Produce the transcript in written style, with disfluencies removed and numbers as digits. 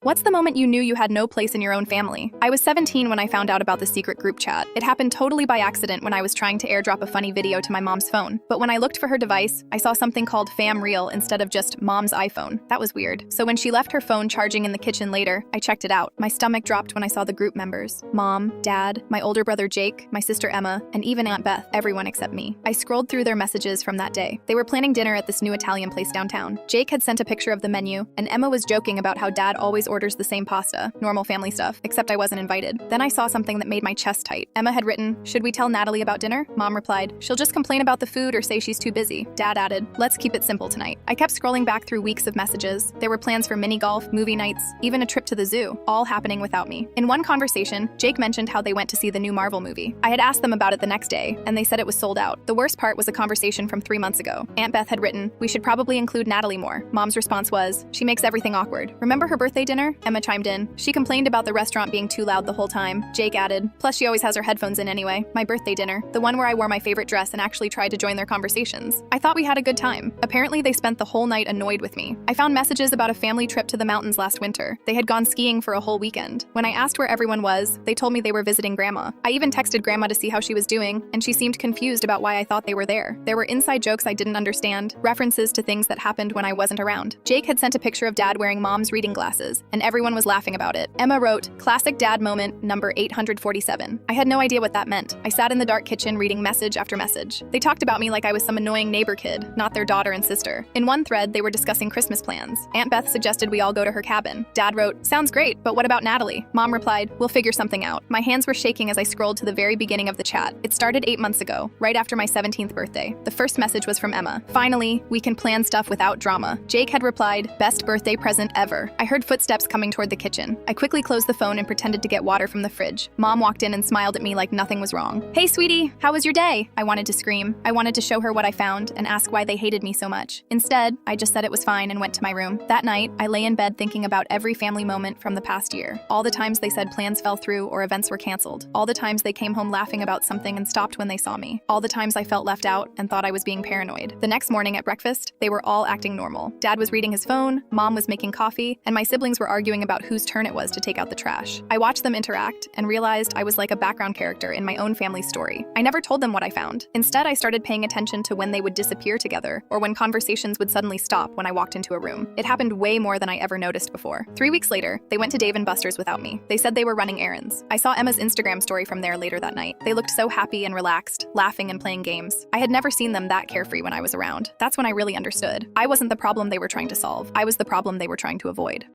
What's the moment you knew you had no place in your own family? I was 17 when I found out about the secret group chat. It happened totally by accident when I was trying to airdrop a funny video to my mom's phone. But when I looked for her device, I saw something called Fam Real instead of just Mom's iPhone. That was weird. So when she left her phone charging in the kitchen later, I checked it out. My stomach dropped when I saw the group members. Mom, Dad, my older brother Jake, my sister Emma, and even Aunt Beth, everyone except me. I scrolled through their messages from that day. They were planning dinner at this new Italian place downtown. Jake had sent a picture of the menu, and Emma was joking about how Dad always orders the same pasta. Normal family stuff, except I wasn't invited. Then I saw something that made my chest tight. Emma had written, "Should we tell Natalie about dinner?" Mom replied, "She'll just complain about the food or say she's too busy." Dad added, "Let's keep it simple tonight." I kept scrolling back through weeks of messages. There were plans for mini golf, movie nights, even a trip to the zoo, all happening without me. In one conversation, Jake mentioned how they went to see the new Marvel movie. I had asked them about it the next day, and they said it was sold out. The worst part was a conversation from 3 months ago. Aunt Beth had written, "We should probably include Natalie more." Mom's response was, "She makes everything awkward. Remember her birthday dinner?" Emma chimed in. "She complained about the restaurant being too loud the whole time." Jake added, "Plus she always has her headphones in anyway." My birthday dinner, the one where I wore my favorite dress and actually tried to join their conversations. I thought we had a good time. Apparently they spent the whole night annoyed with me. I found messages about a family trip to the mountains last winter. They had gone skiing for a whole weekend. When I asked where everyone was, they told me they were visiting Grandma. I even texted Grandma to see how she was doing, and she seemed confused about why I thought they were there. There were inside jokes I didn't understand, references to things that happened when I wasn't around. Jake had sent a picture of Dad wearing Mom's reading glasses, and everyone was laughing about it. Emma wrote, "Classic dad moment, number 847. I had no idea what that meant. I sat in the dark kitchen reading message after message. They talked about me like I was some annoying neighbor kid, not their daughter and sister. In one thread, they were discussing Christmas plans. Aunt Beth suggested we all go to her cabin. Dad wrote, "Sounds great, but what about Natalie?" Mom replied, "We'll figure something out." My hands were shaking as I scrolled to the very beginning of the chat. It started 8 months ago, right after my 17th birthday. The first message was from Emma. "Finally, we can plan stuff without drama." Jake had replied, "Best birthday present ever." I heard footsteps coming toward the kitchen. I quickly closed the phone and pretended to get water from the fridge. Mom walked in and smiled at me like nothing was wrong. "Hey, sweetie, how was your day?" I wanted to scream. I wanted to show her what I found and ask why they hated me so much. Instead, I just said it was fine and went to my room. That night, I lay in bed thinking about every family moment from the past year. All the times they said plans fell through or events were canceled. All the times they came home laughing about something and stopped when they saw me. All the times I felt left out and thought I was being paranoid. The next morning at breakfast, they were all acting normal. Dad was reading his phone, Mom was making coffee, and my siblings were arguing about whose turn it was to take out the trash. I watched them interact and realized I was like a background character in my own family story. I never told them what I found. Instead, I started paying attention to when they would disappear together or when conversations would suddenly stop when I walked into a room. It happened way more than I ever noticed before. 3 weeks later, they went to Dave & Buster's without me. They said they were running errands. I saw Emma's Instagram story from there later that night. They looked so happy and relaxed, laughing and playing games. I had never seen them that carefree when I was around. That's when I really understood. I wasn't the problem they were trying to solve. I was the problem they were trying to avoid.